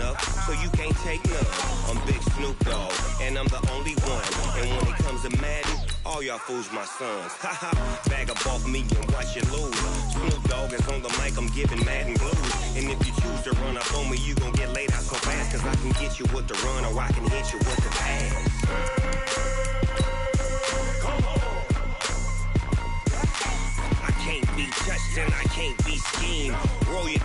enough, so you can't take none. I'm Big Snoop Dogg, and I'm the only one. And when it comes to Madden, all y'all fools my sons. Haha, bag up off me and watch you lose. Snoop Dogg is on the mic, I'm giving Madden blues. And if you choose to run up on me, you gon' get laid out so fast. Cause I can get you with the run or I can hit you with the pass. I can't be touched and I can't be schemed. Roll you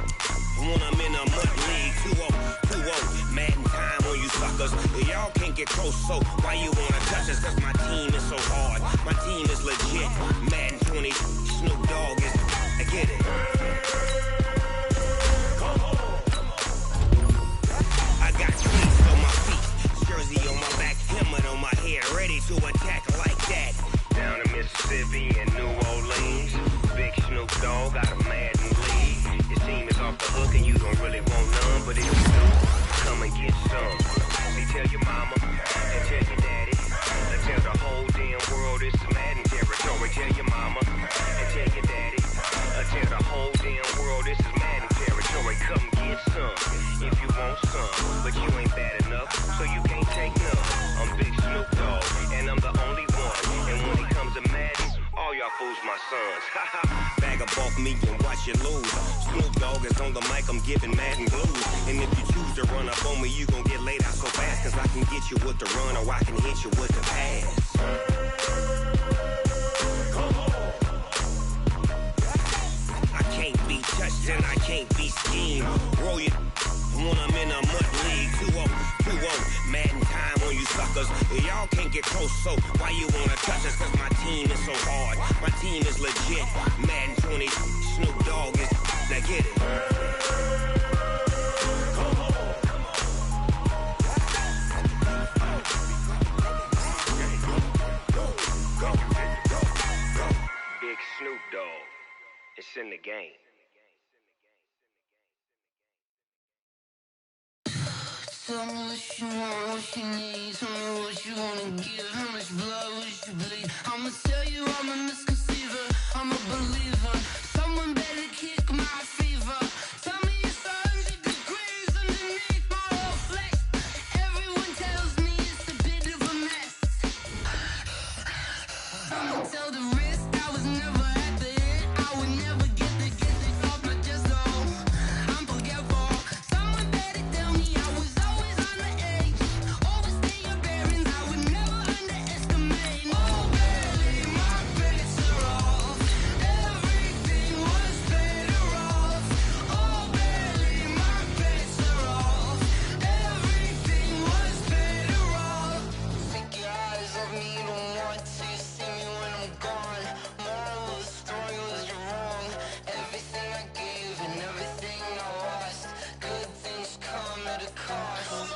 when I'm in a mud league. 2-0, Madden time on you suckers. Y'all can't get close, so why you wanna touch us? Cause my team is so hard. My team is legit. Madden 20, Snoop Dogg is. I get it. I got cleats on my feet, jersey on my back, helmet on my head, ready to attack like that. Down in Mississippi and New Orleans, Big Snoop Dogg got a Madden league. Your team is off the hook and you don't really want none, but if you do, come and get some. See, tell your mama and tell your daddy, and tell the whole damn world it's Madden territory. Tell your mama and tell your daddy, and tell the whole damn world this is Madden territory. Come get some if you want some, but you ain't bad enough, so you can't take none. I'm Big Snoop Dogg, and I'm the only one. And when it comes to Madden, all y'all fools my sons. Haha, bag up off me and watch you lose. Snoop Dogg is on the mic, I'm giving Madden blues. And if you choose to run up on me, you gon' get laid out so fast. Cause I can get you with the run or I can hit you with the pass. I can't be touched and I can't be schemed. Roll you when I'm in a mud league. 2-0, Madden time on you suckers. Y'all can't get close, so why you wanna touch us? Cause my team is so hard. My team is legit. Madden 20, Snoop Dogg is. Now get it. Big Snoop Dogg. It's in the game. Tell me what you want, what you need. Tell me what you wanna give. How much blood would you bleed? I'ma tell you I'm a misconceiver. I'm a believer. Someone better kick my fever. Tell me it's 100 degrees underneath my whole flesh. Everyone tells me it's a bit of a mess. Someone tell the risk I was never at the end. I would never get this off my chest. Oh, I'm forgetful. Someone better tell me I was always on the edge. Overstay your bearings, I would never underestimate. Oh, barely, my bets are off. Everything was better off. Oh, barely, my bets are off. Everything was better off. Take your eyes off me, you don't want to see me when I'm gone. Moral of the story was you're wrong. Everything I gave and everything I lost. Good things come at a cost.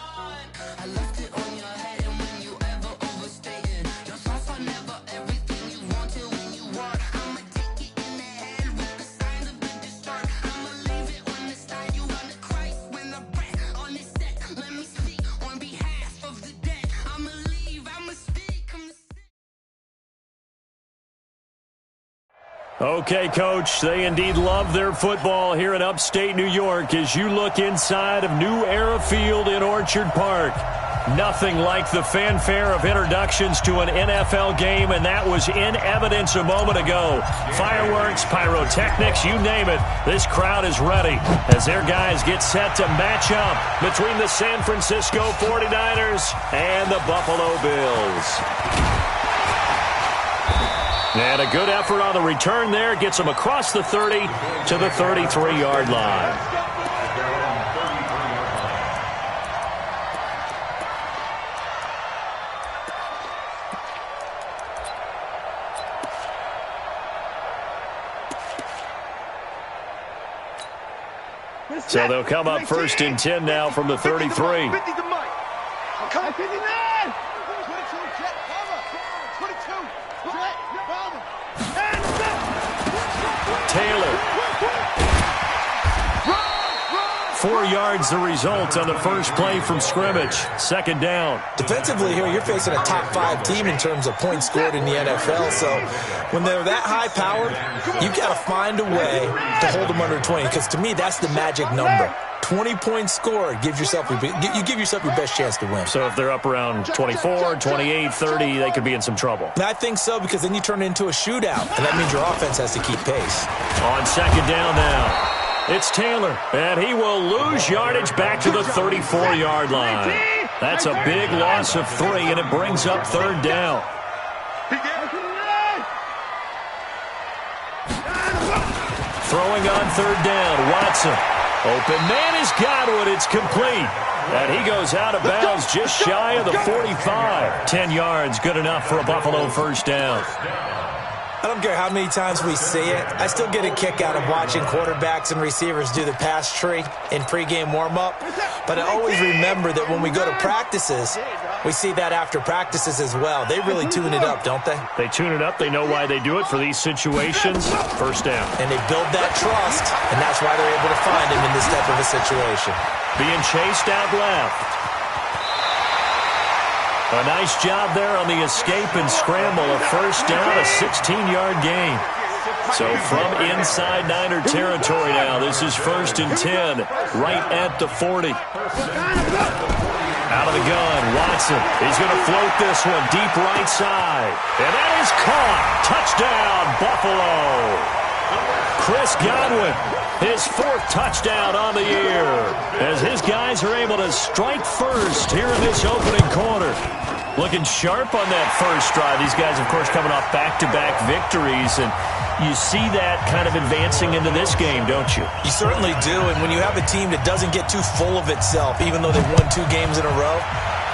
I left it on your head, and when you ever overstated, your thoughts are never everything you wanted when you want. I'ma take it in the head with the signs of the distort. I'ma leave it on the side. You want to Christ when I breath on this set. Let me speak on behalf of the dead. I'ma leave, I'ma speak. Okay, Coach, they indeed love their football here in upstate New York as you look inside of New Era Field in Orchard Park. Nothing like the fanfare of introductions to an NFL game, and that was in evidence a moment ago. Fireworks, pyrotechnics, you name it. This crowd is ready as their guys get set to match up between the San Francisco 49ers and the Buffalo Bills. And a good effort on the return there gets them across the 30 to the 33-yard line. So they'll come up 1st and 10 now from the 33. Taylor. 4 yards the result on the first play from scrimmage. 2nd down. Defensively here, you're facing a top 5 team in terms of points scored in the NFL. So when they're that high powered, you've got to find a way to hold them under 20. Because to me, that's the magic number. 20-point score, you give yourself your best chance to win. So if they're up around 24, 28, 30, they could be in some trouble. I think so, because then you turn it into a shootout, and that means your offense has to keep pace. On second down now. It's Taylor, and he will lose yardage back to the 34-yard line. That's a big loss of 3, and it brings up third down. Throwing on third down, Watson. Open man is Godwin. It's complete. And he goes out of bounds just shy of the 45. 10 yards, good enough for a Buffalo first down. I don't care how many times we see it. I still get a kick out of watching quarterbacks and receivers do the pass tree in pregame warm-up. But I always remember that when we go to practices, we see that after practices as well. They really tune it up, don't they? They tune it up. They know why they do it for these situations. First down. And they build that trust, and that's why they're able to find him in this type of a situation. Being chased out left. A nice job there on the escape and scramble. A first down, a 16-yard gain. So from inside Niner territory now, this is 1st and 10, right at the 40. Out of the gun, Watson. He's going to float this one deep right side. And that is caught. Touchdown, Buffalo. Chris Godwin, his 4th touchdown on the year, as his guys are able to strike first here in this opening quarter. Looking sharp on that first drive. These guys, of course, coming off back-to-back victories, and you see that kind of advancing into this game, don't you? You certainly do, and when you have a team that doesn't get too full of itself, even though they've won 2 games in a row,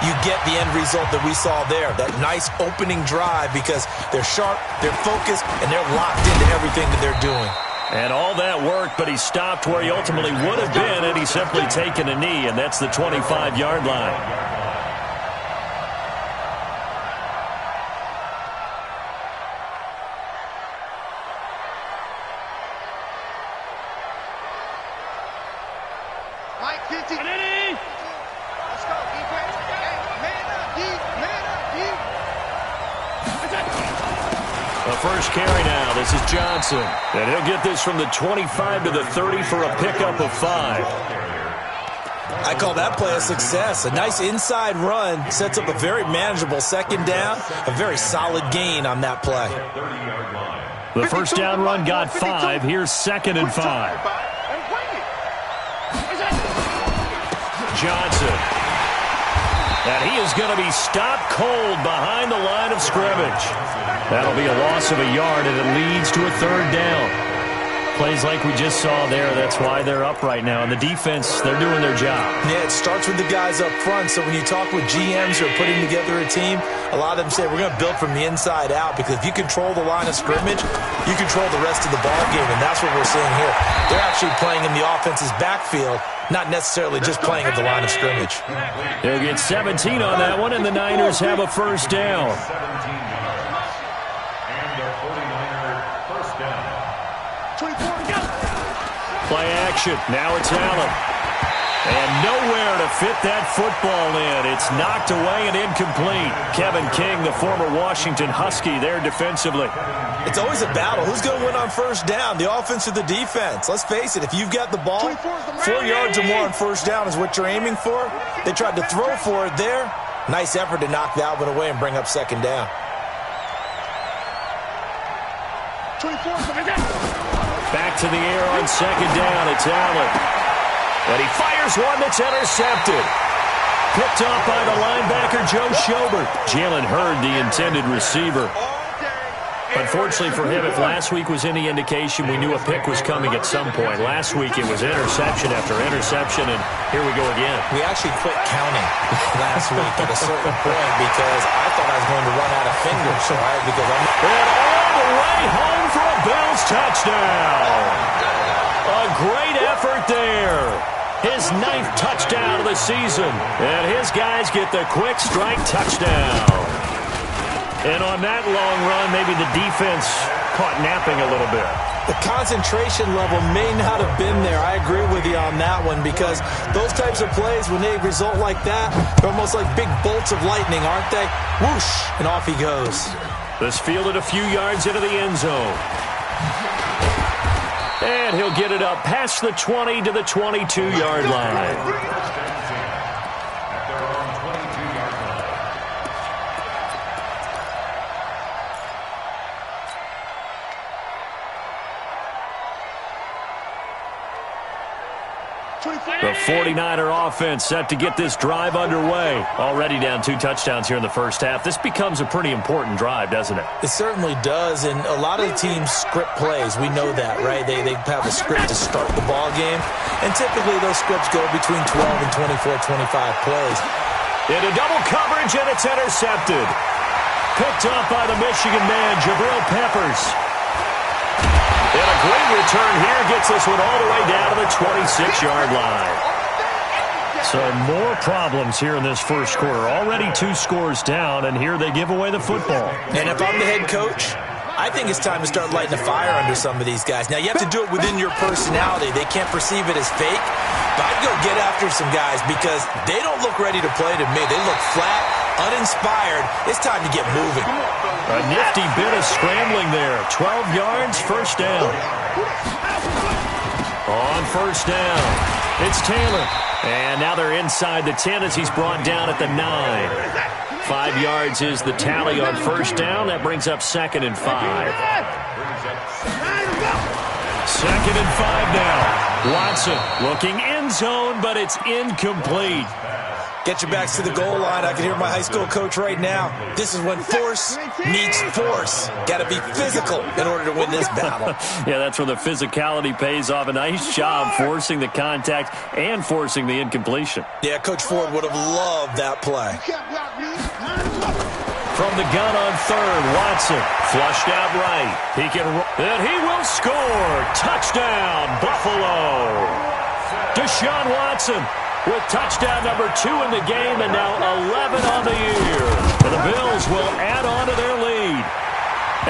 you get the end result that we saw there, that nice opening drive, because they're sharp, they're focused, and they're locked into everything that they're doing. And all that work, but he stopped where he ultimately would have been had he simply taken a knee, and that's the 25-yard line. First carry now. This is Johnson. And he'll get this from the 25 to the 30 for a pickup of 5. I call that play a success. A nice inside run sets up a very manageable second down. A very solid gain on that play. The first down run got 5. Here's 2nd and 5. Johnson. And he is going to be stopped cold behind the line of scrimmage. That'll be a loss of a yard, and it leads to a third down. Plays like we just saw there, that's why they're up right now. And the defense, they're doing their job. Yeah, it starts with the guys up front. So when you talk with GMs who are putting together a team, a lot of them say we're going to build from the inside out, because if you control the line of scrimmage, you control the rest of the ball game, and that's what we're seeing here. They're actually playing in the offense's backfield, not necessarily just playing at the line of scrimmage. They'll get 17 on that one, and the Niners have a first down. Play action. Now it's Allen. And nowhere to fit that football in. It's knocked away and incomplete. Kevin King, the former Washington Husky, there defensively. It's always a battle. Who's going to win on first down, the offense or the defense? Let's face it, if you've got the ball, 4 yards or more on first down is what you're aiming for. They tried to throw for it there. Nice effort to knock that one away and bring up second down. 24. Back to the air on second down. It's Allen. And he fires one that's intercepted. Picked off by the linebacker, Joe Schobert. Jalen Hurd, the intended receiver. Unfortunately for him, if last week was any indication, we knew a pick was coming at some point. Last week it was interception after interception, and here we go again. We actually quit counting last week at a certain point because I thought I was going to run out of fingers, right? Because I'm all the way home for a Bills touchdown. A great effort there. His 9th touchdown of the season. And his guys get the quick strike touchdown. And on that long run, maybe the defense caught napping a little bit. The concentration level may not have been there. I agree with you on that one, because those types of plays, when they result like that, they're almost like big bolts of lightning, aren't they? Whoosh, and off he goes. This fielded a few yards into the end zone. And he'll get it up past the 20 to the 22-yard line. The 49er offense set to get this drive underway. Already down 2 touchdowns here in the first half. This becomes a pretty important drive, doesn't it? It certainly does, and a lot of the teams script plays. We know that, right? They have a script to start the ball game, and typically those scripts go between 12 and 24, 25 plays. Into double coverage, and it's intercepted. Picked up by the Michigan man, Jabril Peppers. And a great return here gets this one all the way down to the 26-yard line. So more problems here in this first quarter. Already 2 scores down, and here they give away the football. And if I'm the head coach, I think it's time to start lighting a fire under some of these guys. Now, you have to do it within your personality. They can't perceive it as fake, but I'd go get after some guys because they don't look ready to play to me. They look flat, uninspired. It's time to get moving. A nifty bit of scrambling there. 12 yards, first down. On first down, it's Taylor. And now they're inside the 10 as he's brought down at the 9. 5 yards is the tally on first down. That brings up 2nd and 5. 2nd and 5 now. Watson looking end zone, but it's incomplete. Get your backs to the goal line. I can hear my high school coach right now. This is when force meets force. Got to be physical in order to win this battle. Yeah, that's where the physicality pays off. A nice job forcing the contact and forcing the incompletion. Yeah, Coach Ford would have loved that play. From the gun on third, Watson flushed out right. He can, and he will score. Touchdown, Buffalo. Deshaun Watson with touchdown number 2 in the game, and now 11 on the year. And the Bills will add on to their lead.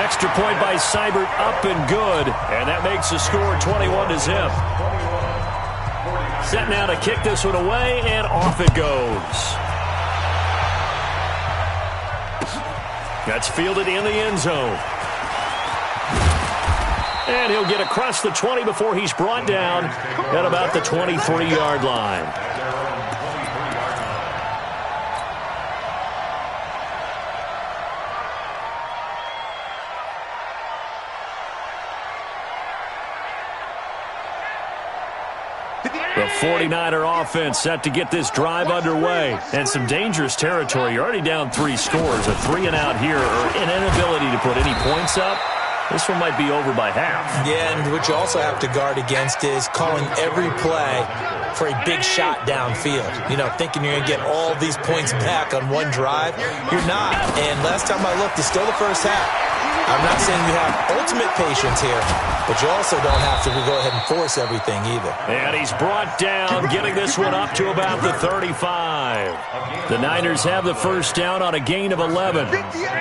Extra point by Seibert, up and good, and that makes the score 21-0. Set now to kick this one away, and off it goes. That's fielded in the end zone. And he'll get across the 20 before he's brought down at about the 23-yard line. The 49er offense set to get this drive underway. And some dangerous territory. You're already down 3 scores. A 3-and-out here, or an inability to put any points up. This one might be over by half. Yeah, and what you also have to guard against is calling every play for a big shot downfield. You know, thinking you're going to get all these points back on one drive. You're not. And last time I looked, it's still the first half. I'm not saying you have ultimate patience here, but you also don't have to go ahead and force everything either. And he's brought down, getting this one up to about the 35. The Niners have the first down on a gain of 11.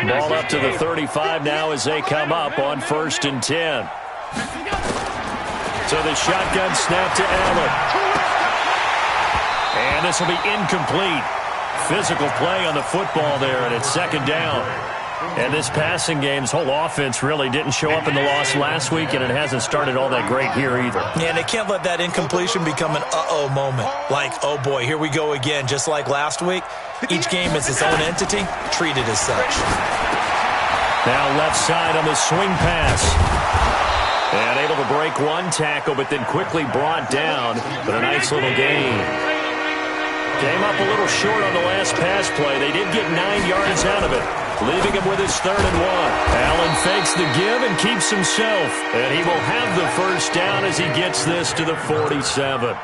Ball up to the 35 now as they come up on 1st and 10. So the shotgun snap to Allen. And this will be incomplete. Physical play on the football there, and it's 2nd down. And this passing game's whole offense really didn't show up in the loss last week, and it hasn't started all that great here either. Yeah, and they can't let that incompletion become an uh-oh moment. Like, oh boy, here we go again. Just like last week, each game is its own entity, treated as such. Now left side on the swing pass. And able to break one tackle, but then quickly brought down. But a nice little gain. Came up a little short on the last pass play. They did get 9 yards out of it, leaving him with his 3rd and 1. Allen fakes the give and keeps himself. And he will have the first down as he gets this to the 47.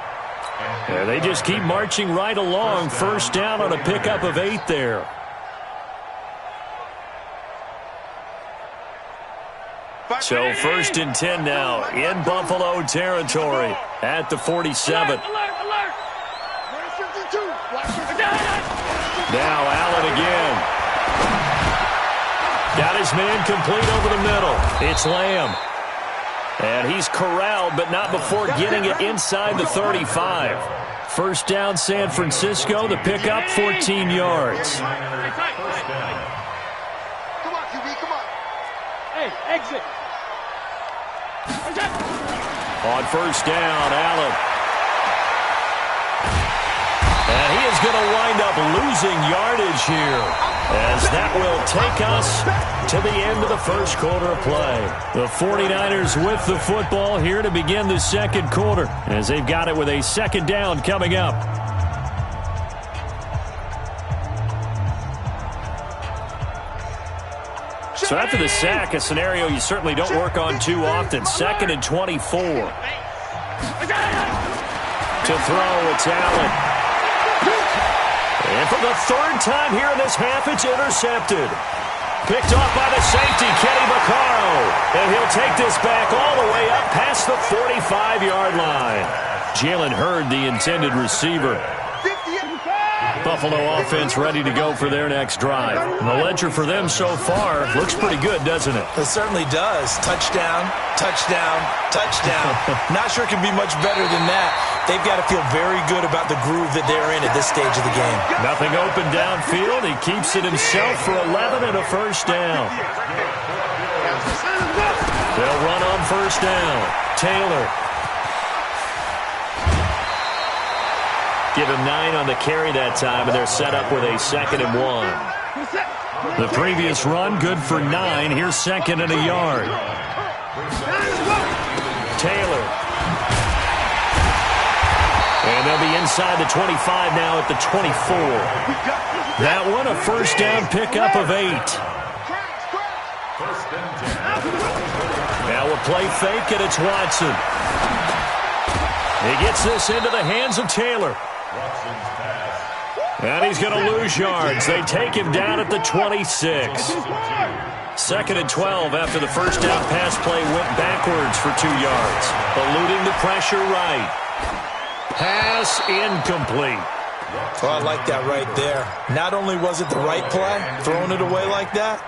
And they just keep marching right along. First down on a pickup of 8 there. So 1st and 10 now in Buffalo territory at the 47. Now Allen again. Got his man complete over the middle. It's Lamb. And he's corralled, but not before getting it inside the 35. First down, San Francisco. The pickup, 14 yards. Come on, QB, come on. Hey, exit. On first down, Allen. And he is going to wind up losing yardage here, as that will take us to the end of the first quarter of play. The 49ers with the football here to begin the second quarter, as they've got it with a second down coming up. So after the sack, a scenario you certainly don't work on too often. 2nd and 24. To throw, it's Allen. And for the third time here in this half, it's intercepted. Picked off by the safety, Kenny Vaccaro. And he'll take this back all the way up past the 45-yard line. Jalen Hurd, the intended receiver. Buffalo offense ready to go for their next drive. And the ledger for them so far looks pretty good, doesn't it? It certainly does. Touchdown, touchdown, touchdown. Not sure it can be much better than that. They've got to feel very good about the groove that they're in at this stage of the game. Nothing open downfield. He keeps it himself for 11 and a first down. They'll run on first down. Taylor. Give him 9 on the carry that time, and they're set up with a 2nd and 1. The previous run, good for 9. Here's 2nd and a yard. Taylor. And they'll be inside the 25 now at the 24. That one, a first down pickup of 8. Now a play fake, and it's Watson. He gets this into the hands of Taylor. And he's going to lose yards. They take him down at the 26. 2nd and 12 after the first down pass play went backwards for 2 yards. Eluding the pressure right. Pass incomplete. Oh, I like that right there. Not only was it the right play, throwing it away like that,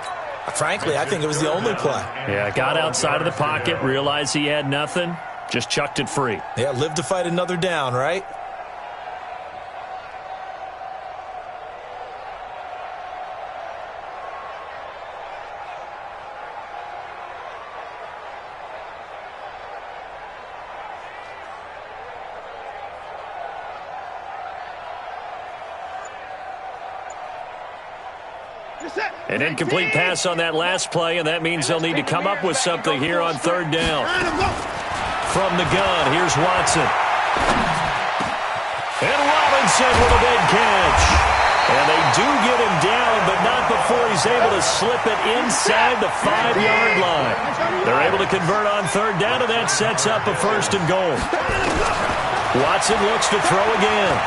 frankly, I think it was the only play. Yeah, got outside of the pocket, realized he had nothing, just chucked it free. Yeah, live to fight another down, right? An incomplete pass on that last play, and that means they'll need to come up with something here on third down. From the gun, here's Watson. And Robinson with a big catch. And they do get him down, but not before he's able to slip it inside the 5-yard line. They're able to convert on third down, and that sets up a 1st and goal. Watson looks to throw again.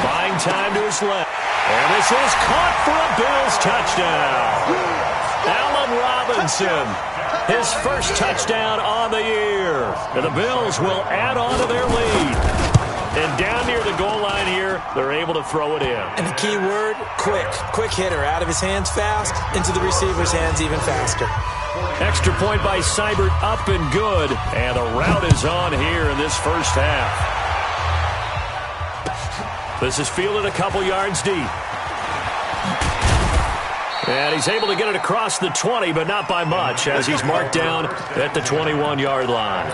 Buying time to his left. And this is caught for a Bills touchdown. Allen Robinson, his first touchdown on the year. And the Bills will add on to their lead. And down near the goal line here, they're able to throw it in. And the key word, quick. Quick hitter. Out of his hands fast, into the receiver's hands even faster. Extra point by Seibert, up and good. And the route is on here in this first half. This is fielded a couple yards deep. And he's able to get it across the 20, but not by much, as he's marked down at the 21-yard line.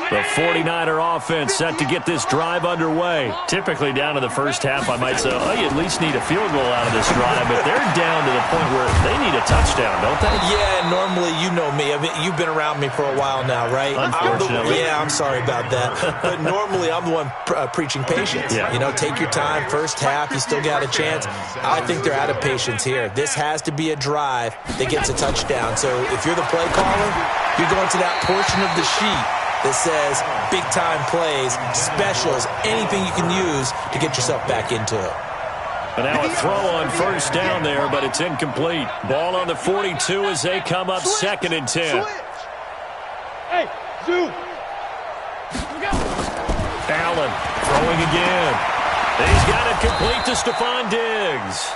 The 49er offense set to get this drive underway. Typically down to the first half, I might say, oh, you at least need a field goal out of this drive, but they're down to the point where they need a touchdown, don't they? Yeah, normally, you know me. I mean, you've been around me for a while now, right? Unfortunately. I'm sorry about that. But normally, I'm the one preaching patience. Yeah. You know, take your time. First half, you still got a chance. I think they're out of patience here. This has to be a drive that gets a touchdown. So if you're the play caller, you're going to that portion of the sheet that says big-time plays, specials, anything you can use to get yourself back into it. And now a throw on first down there, but it's incomplete. Ball on the 42 as they come up 2nd and 10. Hey, Zoo. Allen throwing again. And he's got it complete to Stephon Diggs.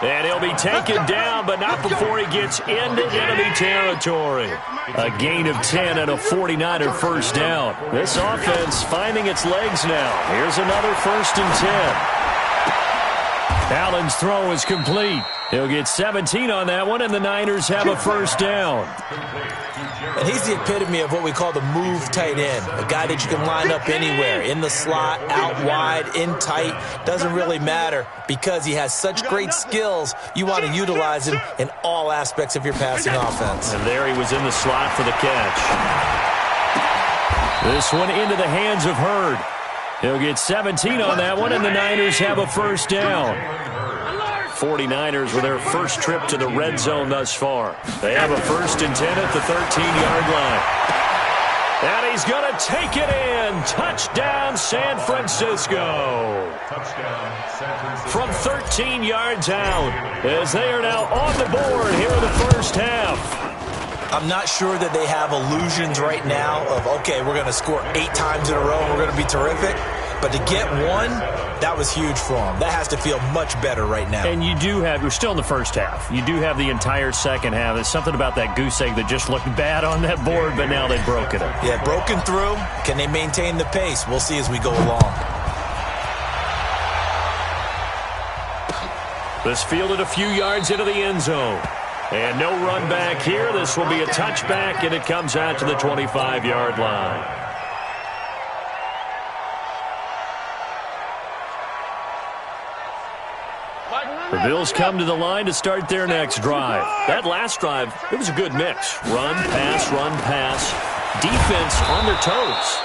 And he'll be taken down, but not before he gets into enemy territory. A gain of 10 and a 49er first down. This offense finding its legs now. Here's another 1st and 10. Allen's throw is complete. He'll get 17 on that one, and the Niners have a first down. And he's the epitome of what we call the move tight end, a guy that you can line up anywhere, in the slot, out wide, in tight, doesn't really matter because he has such great skills. You want to utilize him in all aspects of your passing offense. And there he was in the slot for the catch. This one into the hands of Hurd. He'll get 17 on that one, and the Niners have a first down. 49ers with their first trip to the red zone thus far. They have a 1st and 10 at the 13-yard line. And he's going to take it in. Touchdown, San Francisco. From 13 yards out, as they are now on the board here in the first half. I'm not sure that they have illusions right now of, okay, we're going to score 8 times in a row and we're going to be terrific. But to get one, that was huge for them. That has to feel much better right now. And you're still in the first half. You do have the entire second half. There's something about that goose egg that just looked bad on that board, but now they've broken it. Yeah, broken through. Can they maintain the pace? We'll see as we go along. This fielded a few yards into the end zone. And no run back here. This will be a touchback, and it comes out to the 25-yard line. The Bills come to the line to start their next drive. That last drive, it was a good mix. Run, pass, defense on their toes.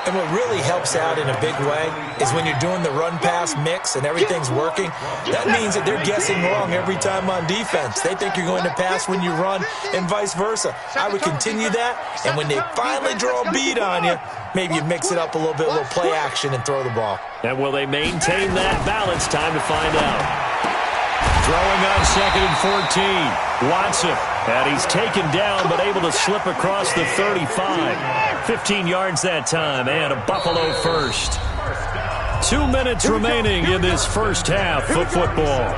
And what really helps out in a big way is when you're doing the run-pass mix and everything's working, that means that they're guessing wrong every time on defense. They think you're going to pass when you run and vice versa. I would continue that, and when they finally draw a bead on you, maybe you mix it up a little bit, a little play action, and throw the ball. And will they maintain that balance? Time to find out. Throwing on 2nd and 14. Watson. And he's taken down, but able to slip across the 35. 15 yards that time, and a Buffalo first. 2 minutes remaining in this first half of football.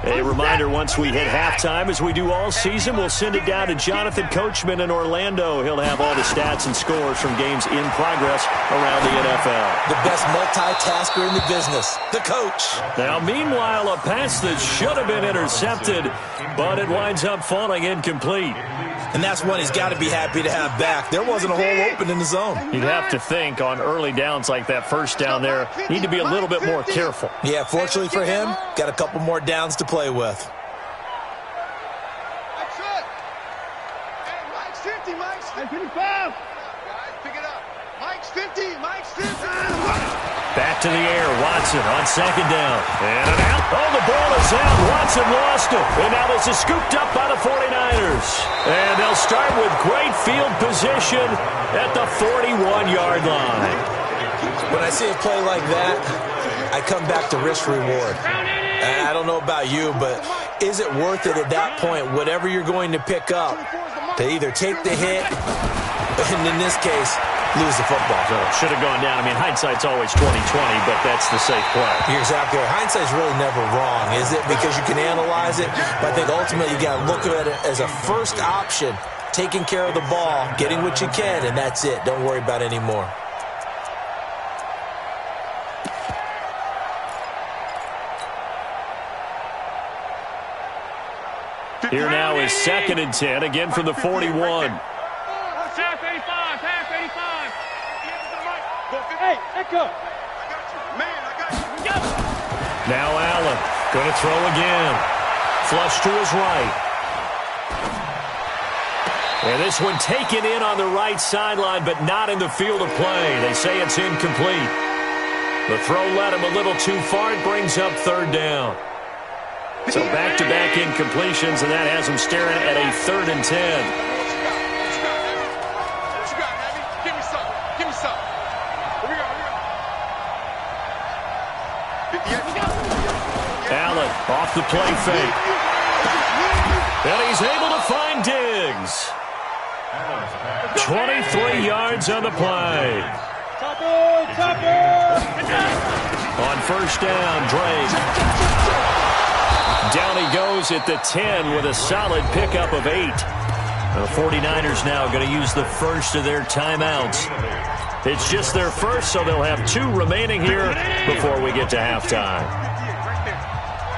A reminder, once we hit halftime, as we do all season, we'll send it down to Jonathan Coachman in Orlando. He'll have all the stats and scores from games in progress around the NFL. The best multitasker in the business, the coach. Now, meanwhile, a pass that should have been intercepted, but it winds up falling incomplete. And that's one he's got to be happy to have back. There wasn't a hole open in the zone. You'd have to think on early downs like that first down there, need to be a little bit more careful. Yeah, fortunately for him, got a couple more downs to play with. That's it. Hey, Mike's 50, Mike's 55. Guys, pick it up. Mike's 50, Mike's 50. Back to the air, Watson on 2nd down. And an out. Oh, the ball is out. Watson lost it. And now this is scooped up by the 49ers. And they'll start with great field position at the 41-yard line. When I see a play like that, I come back to risk-reward. And I don't know about you, but is it worth it at that point, whatever you're going to pick up, to either take the hit, and in this case, lose the football? So should have gone down. I mean, hindsight's always 20/20, but that's the safe play. You're exactly right. Hindsight's really never wrong, is it? Because you can analyze it, but I think ultimately you got to look at it as a first option, taking care of the ball, getting what you can, and that's it. Don't worry about any more. Here now is 2nd and 10, again from the 41. Pass 85, pass 85. Hey, Echo. I got you. Man, I got you. Now Allen, going to throw again. Flush to his right. And this one taken in on the right sideline, but not in the field of play. They say it's incomplete. The throw led him a little too far. It brings up 3rd down. So back-to-back incompletions, and that has him staring at a 3rd and 10. What you got, Abby? Give me some. Give me some. Here we go. Allen off the play fake. And he's able to find Diggs. 23 yards on the play. On 1st down, Drake. Down he goes at the 10 with a solid pickup of 8. The 49ers now going to use the first of their timeouts. It's just their first, so they'll have 2 remaining here before we get to halftime.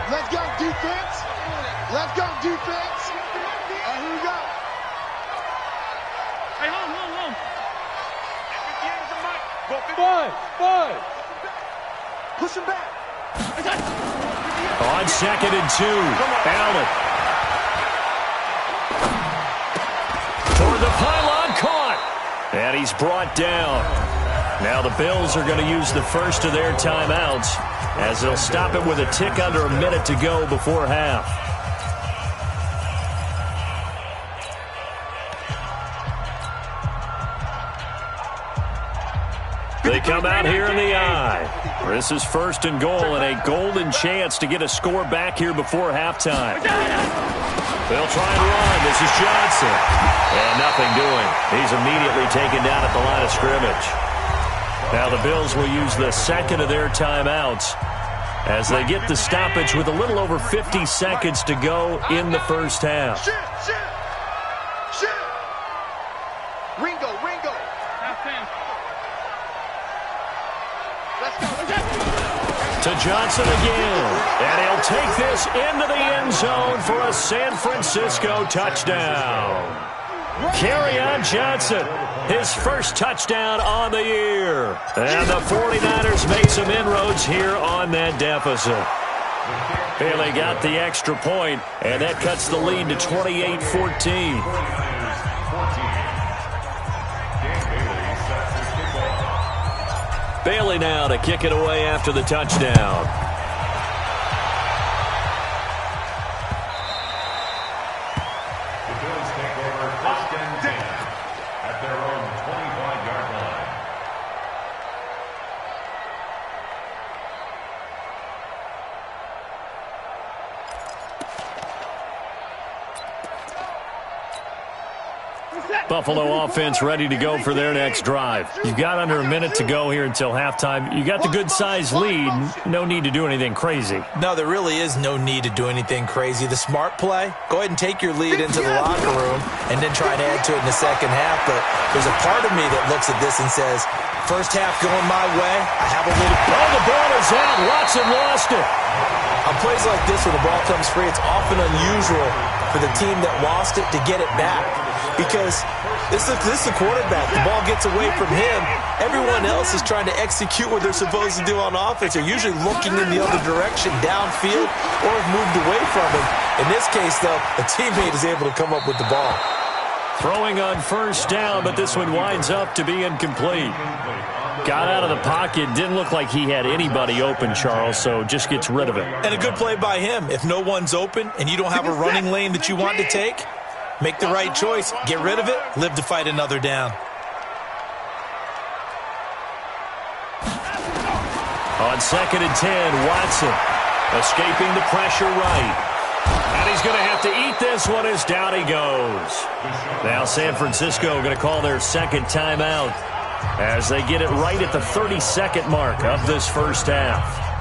Let's go, defense. Let's go, defense. All right, here we go. Hey, home. Five. Push him back. On 2nd and 2, Allen. Toward the pylon, caught. And he's brought down. Now the Bills are going to use the first of their timeouts as they'll stop it with a tick under a minute to go before half. They come out here in the eye. This is 1st and goal and a golden chance to get a score back here before halftime. They'll try and run. This is Johnson. And nothing doing. He's immediately taken down at the line of scrimmage. Now the Bills will use the second of their timeouts as they get the stoppage with a little over 50 seconds to go in the first half. Shit. Ringo. To Johnson again. And he'll take this into the end zone for a San Francisco touchdown. Kerryon Johnson, his first touchdown on the year. And the 49ers make some inroads here on that deficit. Bailey got the extra point, and that cuts the lead to 28-14. Bailey now to kick it away after the touchdown. The Bills take over 1st and 10 at their own 25-yard line. Buffalo offense ready to go for their next drive. You've got under a minute to go here until halftime. You got the good-sized lead. No need to do anything crazy. No, there really is no need to do anything crazy. The smart play, go ahead and take your lead into the locker room and then try and add to it in the second half. But there's a part of me that looks at this and says, first half going my way, I have a little... Oh, the ball is out. Watson lost it. On plays like this where the ball comes free, it's often unusual for the team that lost it to get it back. Because this is the quarterback. The ball gets away from him. Everyone else is trying to execute what they're supposed to do on offense. They're usually looking in the other direction, downfield, or have moved away from him. In this case, though, a teammate is able to come up with the ball. Throwing on first down, but this one winds up to be incomplete. Got out of the pocket. Didn't look like he had anybody open, Charles, so just gets rid of it. And a good play by him. If no one's open and you don't have a running lane that you want to take, make the right choice. Get rid of it. Live to fight another down. On 2nd and 10, Watson escaping the pressure right. And he's going to have to eat this one as down he goes. Now San Francisco going to call their second timeout as they get it right at the 30-second mark of this first half.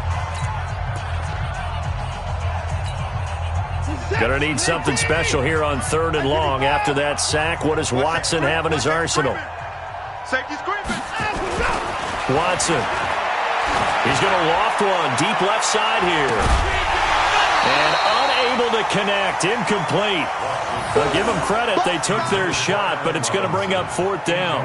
Going to need something special here on 3rd and long. After that sack, what does Watson have in his arsenal? Watson. He's going to loft one. Deep left side here. And unable to connect. Incomplete. Well, give them credit. They took their shot, but it's going to bring up 4th down.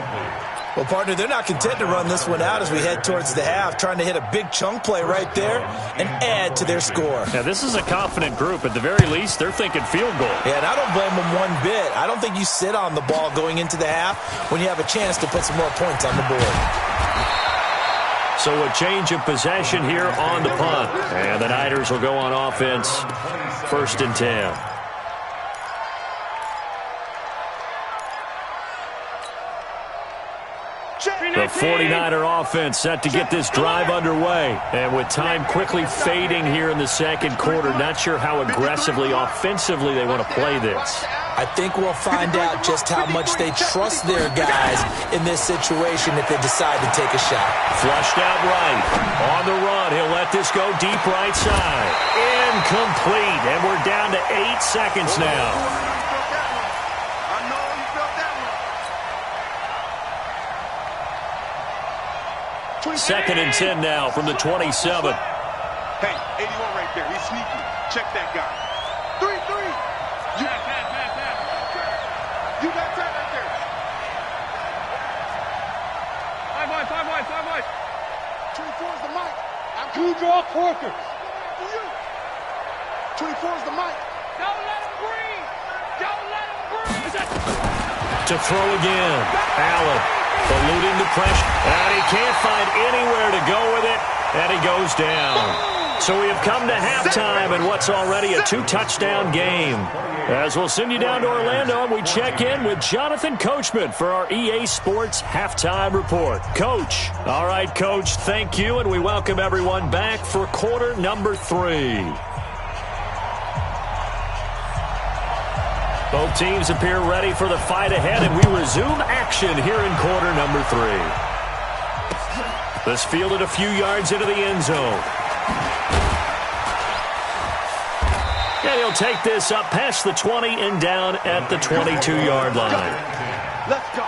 Well, partner, they're not content to run this one out as we head towards the half, trying to hit a big chunk play right there and add to their score. Now, this is a confident group. At the very least, they're thinking field goal. Yeah, and I don't blame them one bit. I don't think you sit on the ball going into the half when you have a chance to put some more points on the board. So a change of possession here on the punt. And the Niners will go on offense, 1st and 10. The 49er offense set to get this drive underway. And with time quickly fading here in the second quarter, not sure how aggressively, offensively they want to play this. I think we'll find out just how much they trust their guys in this situation if they decide to take a shot. Flushed out right. On the run, he'll let let this go deep right side. Incomplete, and we're down to 8 seconds now. I know you felt that one. 2nd and 10 now from the 27. Hey, 81 right there. He's sneaky. Check that guy. 3-3. You got that right there. 5 wide. 24 is the mic. I'm two draw quarters. 24 is the mic. Don't let him breathe. To throw again. Allen eluding the pressure. And he can't find anywhere to go with it. And he goes down. So we have come to halftime in what's already a 2-touchdown game. As we'll send you down to Orlando, and we check in with Jonathan Coachman for our EA Sports Halftime Report. Coach. All right, Coach, thank you, and we welcome everyone back for quarter number 3. Both teams appear ready for the fight ahead, and we resume action here in quarter number 3. This fielded a few yards into the end zone. And he'll take this up past the 20 and down at the 22-yard line. Let's go.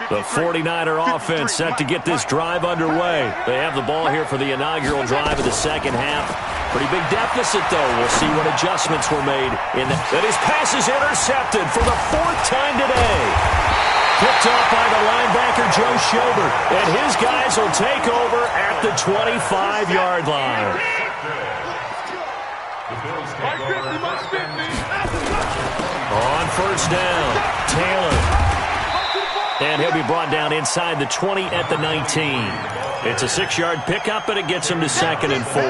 The 49er offense set to get this drive underway. They have the ball here for the inaugural drive of the second half. Pretty big deficit, though. We'll see what adjustments were made. And his pass is intercepted for the 4th time today. Picked off by the linebacker, Joe Schobert. And his guys will take over at the 25-yard line. On first down, Taylor. And he'll be brought down inside the 20 at the 19. It's a 6-yard pickup, and it gets him to 2nd and 4.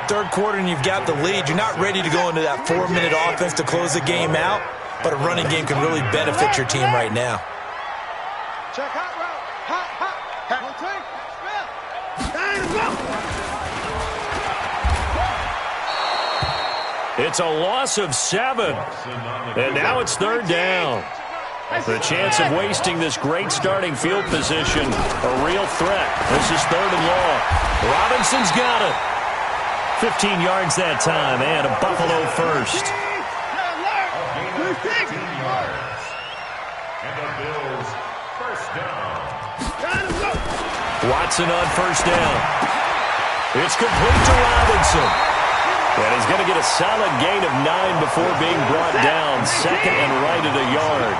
Third quarter, and you've got the lead. You're not ready to go into that 4-minute offense to close the game out, but a running game can really benefit your team right now. Check hot route. Hot. It's a loss of 7. And now it's 3rd down. The chance of wasting this great starting field position, a real threat. This is 3rd and long. Robinson's got it. 15 yards that time, and a Buffalo first. And the Bills first down. Watson on first down. It's complete to Robinson. And he's going to get a solid gain of 9 before being brought down. 2nd and right at a yard.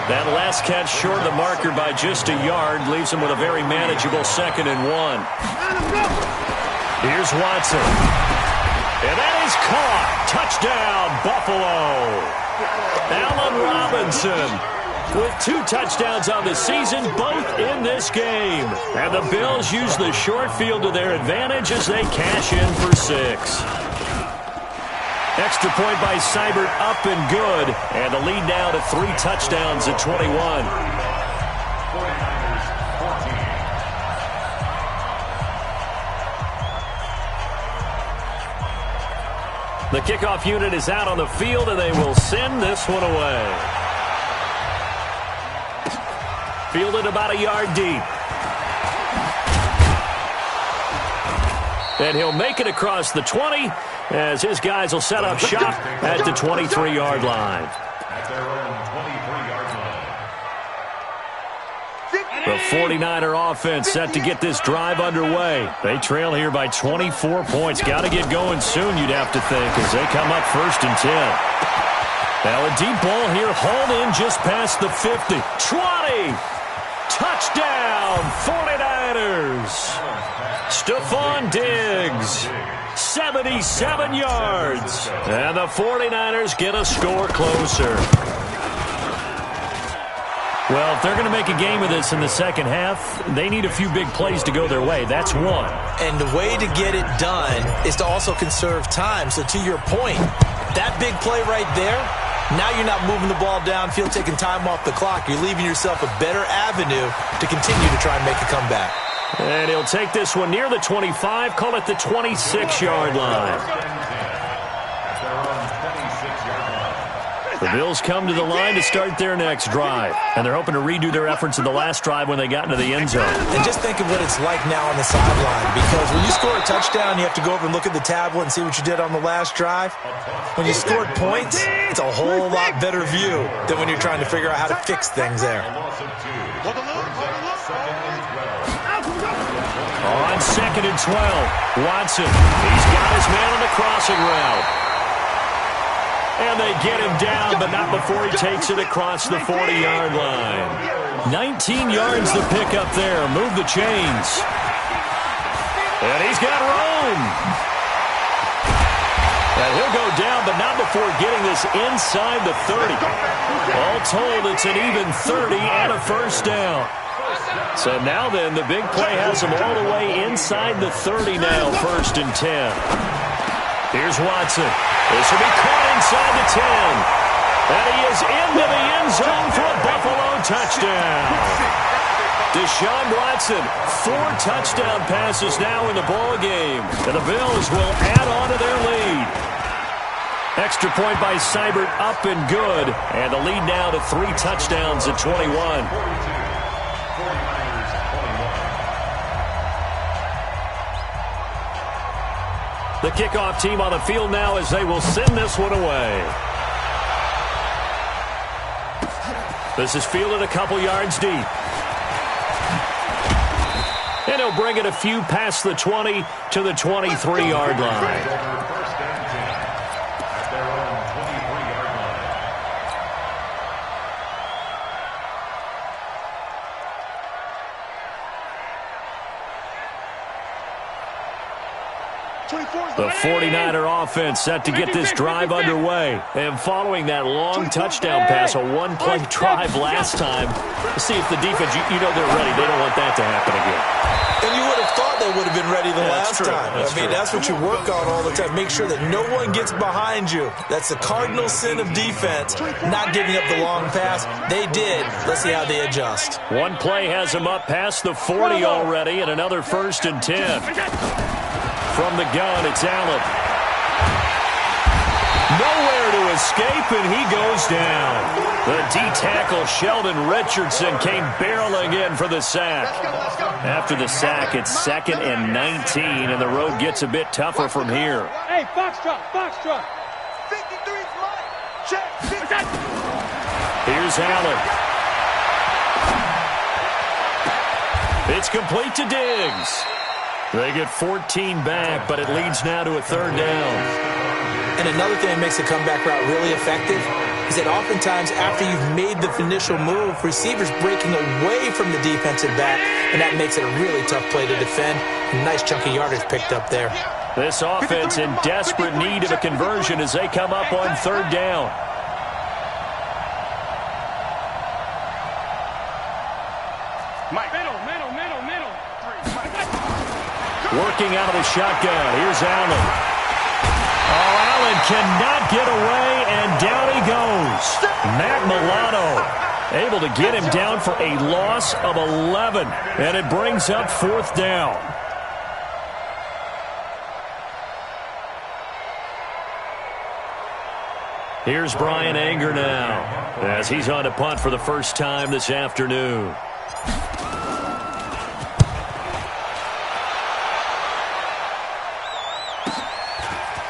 That last catch short of the marker by just a yard leaves him with a very manageable 2nd and 1. Here's Watson. And that is caught. Touchdown, Buffalo. Allen Robinson with 2 touchdowns on the season, both in this game. And the Bills use the short field to their advantage as they cash in for 6. Extra point by Seibert up and good. And the lead now to 3 touchdowns at 21. The kickoff unit is out on the field, and they will send this one away. Fielded about a yard deep. And he'll make it across the 20 as his guys will set up shop at the 23-yard line. At their own 23-yard line. The 49er offense set to get this drive underway. They trail here by 24 points. Got to get going soon, you'd have to think, as they come up 1st and 10. Now a deep ball here, hauled in just past the 50. 20! Touchdown, 49ers! Stephon Diggs, 77 yards. And the 49ers get a score closer. Well, if they're going to make a game of this in the second half, they need a few big plays to go their way. That's one. And the way to get it done is to also conserve time. So to your point, that big play right there, now you're not moving the ball downfield, taking time off the clock. You're leaving yourself a better avenue to continue to try and make a comeback. And he'll take this one near the 25, call it the 26-yard line. The Bills come to the line to start their next drive, and they're hoping to redo their efforts in the last drive when they got into the end zone. And just think of what it's like now on the sideline, because when you score a touchdown, you have to go over and look at the tablet and see what you did on the last drive. When you scored points, it's a whole lot better view than when you're trying to figure out how to fix things there. On 2nd and 12, Watson. He's got his man on the crossing route. And they get him down, but not before he takes it across the 40-yard line. 19 yards to pick up there. Move the chains. And he's got room. And he'll go down, but not before getting this inside the 30. All told, it's an even 30 and a first down. So now then, the big play has him all the way inside the 30 now, 1st and 10. Here's Watson. This will be caught inside the 10. And he is into the end zone for a Buffalo touchdown. Deshaun Watson, 4 touchdown passes now in the ball game. And the Bills will add on to their lead. Extra point by Seibert, up and good. And the lead now to 3 touchdowns at 21. The kickoff team on the field now as they will send this one away. This is fielded a couple yards deep. And he'll bring it a few past the 20 to the 23-yard line. The 49er offense set to get this drive underway. And following that long touchdown pass, a one-play drive last time, to see if the defense, you know they're ready. They don't want that to happen again. And you would have thought they would have been ready the last time. That's what you work on all the time. Make sure that no one gets behind you. That's the cardinal sin of defense, not giving up the long pass. They did. Let's see how they adjust. One play has them up past the 40 already, and another 1st and 10. From the gun, it's Allen. Nowhere to escape, and he goes down. The D-tackle, Sheldon Richardson, came barreling in for the sack. After the sack, it's 2nd and 19, and the road gets a bit tougher from here. Hey, foxtrot, foxtrot. 53's mine. Check. Here's Allen. It's complete to Diggs. They get 14 back, but it leads now to a 3rd down. And another thing that makes the comeback route really effective is that oftentimes after you've made the initial move, receivers breaking away from the defensive back, and that makes it a really tough play to defend. A nice chunk of yardage picked up there. This offense in desperate need of a conversion as they come up on 3rd down. Working out of the shotgun. Here's Allen. Oh, Allen cannot get away, and down he goes. Matt Milano able to get him down for a loss of 11, and it brings up 4th down. Here's Brian Anger now as he's on to punt for the first time this afternoon.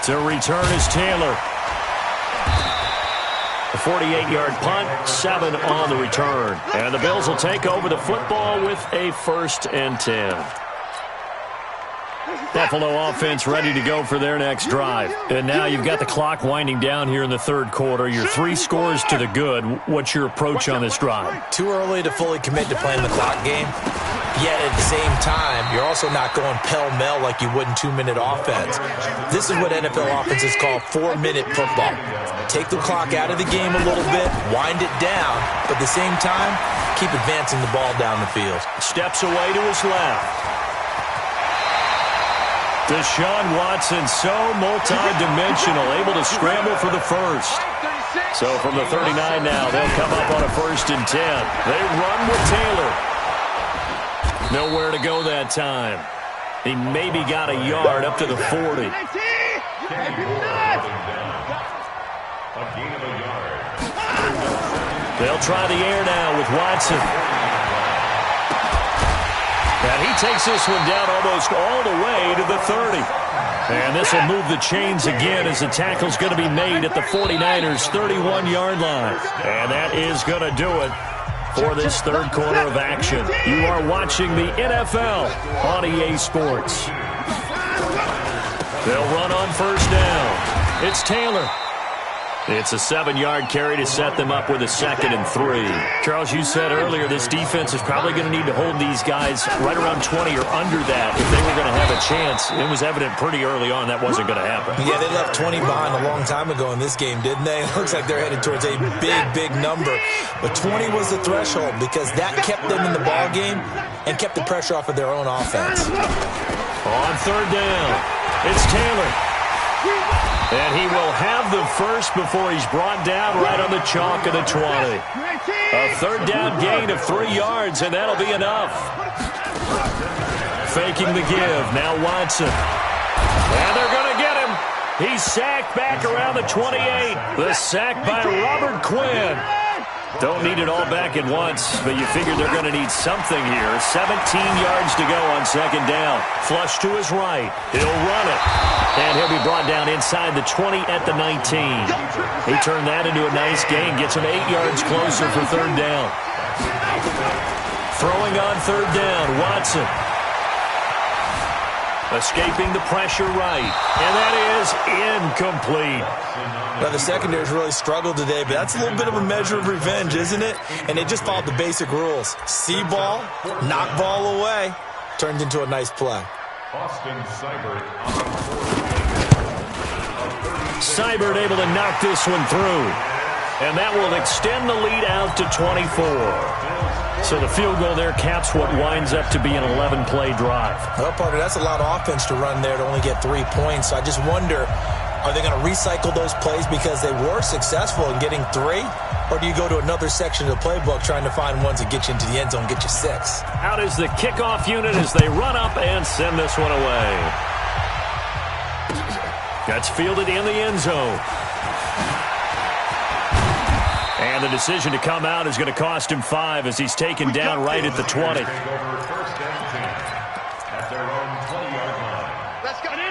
To return is Taylor. A 48-yard punt, 7 on the return. And the Bills will take over the football with a 1st and 10. Buffalo offense ready to go for their next drive. And now you've got the clock winding down here in the 3rd quarter. You're 3 scores to the good. What's your approach on this drive? Too early to fully commit to playing the clock game. Yet at the same time, you're also not going pell-mell like you would in 2-minute offense. This is what NFL offenses call 4-minute football. Take the clock out of the game a little bit, wind it down, but at the same time, keep advancing the ball down the field. Steps away to his left. Deshaun Watson, so multi-dimensional, able to scramble for the first. So from the 39 now, they'll come up on a 1st and 10. They run with Taylor. Nowhere to go that time. He maybe got a yard up to the 40. A gain of a yard. They'll try the air now with Watson. And he takes this one down almost all the way to the 30. And this will move the chains again as the tackle's going to be made at the 49ers' 31-yard line. And that is going to do it for this third quarter of action. You are watching the NFL on EA Sports. They'll run on first down. It's Taylor. It's a 7-yard carry to set them up with a 2nd and 3. Charles, you said earlier this defense is probably going to need to hold these guys right around 20 or under that if they were going to have a chance. It was evident pretty early on that wasn't going to happen. Yeah, they left 20 behind a long time ago in this game, didn't they? It looks like they're headed towards a big, big number. But 20 was the threshold because that kept them in the ball game and kept the pressure off of their own offense. On third down, it's Taylor. And he will have the first before he's brought down right on the chalk of the 20. A third down gain of 3 yards, and that'll be enough. Faking the give, now Watson. And they're going to get him. He's sacked back around the 28. The sack by Robert Quinn. Don't need it all back at once, but you figure they're going to need something here. 17 yards to go on second down. Flush to his right. He'll run it. And he'll be brought down inside the 20 at the 19. He turned that into a nice gain. Gets him 8 yards closer for third down. Throwing on third down, Watson. Escaping the pressure right. And that is incomplete. Now, the secondary's really struggled today, but that's a little bit of a measure of revenge, isn't it? And they just followed the basic rules. See ball, knock ball away. Turned into a nice play. Seibert able to knock this one through. And that will extend the lead out to 24. So the field goal there caps what winds up to be an 11-play drive. Well, partner, that's a lot of offense to run there to only get 3 points. So I just wonder, are they going to recycle those plays because they were successful in getting 3? Or do you go to another section of the playbook trying to find ones that get you into the end zone, get you 6? Out is the kickoff unit as they run up and send this one away. Gets fielded in the end zone. And the decision to come out is going to cost him 5 as he's taken down right at the 20.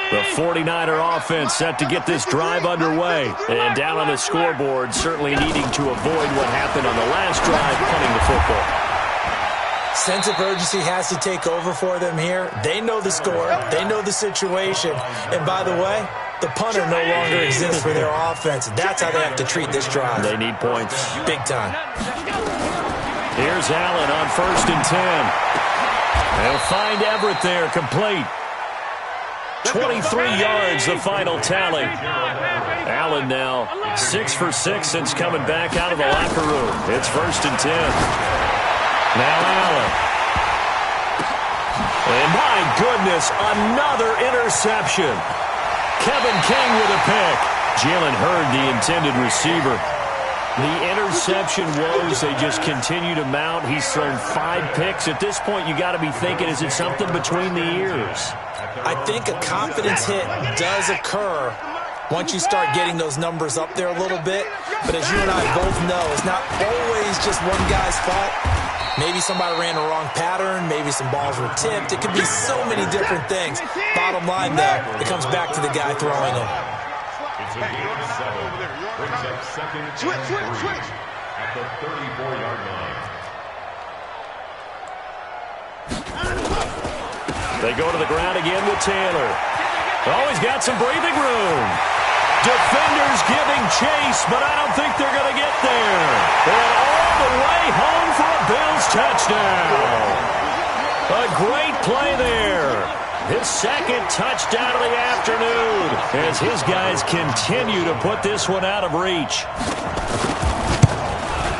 The 49er offense set to get this drive underway. And down on the scoreboard, certainly needing to avoid what happened on the last drive, punting the football. Sense of urgency has to take over for them here. They know the score. They know the situation. And by the way, the punter no longer exists for their offense. That's how they have to treat this drive. They need points. Big time. Here's Allen on 1st and 10. They'll find Everett there, complete. 23 yards, the final tally. Allen now 6 for 6 since coming back out of the locker room. It's 1st and 10. Now Allen. And my goodness, another interception. Kevin King with a pick. Jalen Hurd, the intended receiver. The interception woes, they just continue to mount. He's thrown 5 picks. At this point, you got to be thinking, is it something between the ears? I think a confidence hit does occur once you start getting those numbers up there a little bit. But as you and I both know, it's not always just one guy's fault. Maybe somebody ran the wrong pattern. Maybe some balls were tipped. It could be so many different things. Bottom line, though, it comes back to the guy throwing them. It's a game 7. Brings up 2nd and 3 at the 34-yard line. They go to the ground again with Taylor. Oh, he's got some breathing room. Defenders giving chase, but I don't think they're going to get there. And all the way home for a Bills touchdown. A great play there. His 2nd touchdown of the afternoon as his guys continue to put this one out of reach.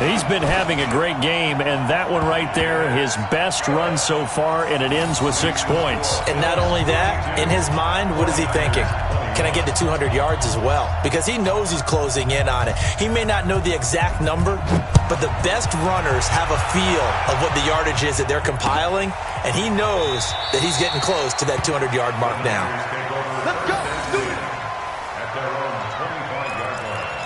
He's been having a great game, and that one right there, his best run so far, and it ends with 6 points. And not only that, in his mind, what is he thinking? Can I get to 200 yards as well? Because he knows he's closing in on it. He may not know the exact number, but the best runners have a feel of what the yardage is that they're compiling, and he knows that he's getting close to that 200-yard mark now. Let's go. At their own 25-yard line.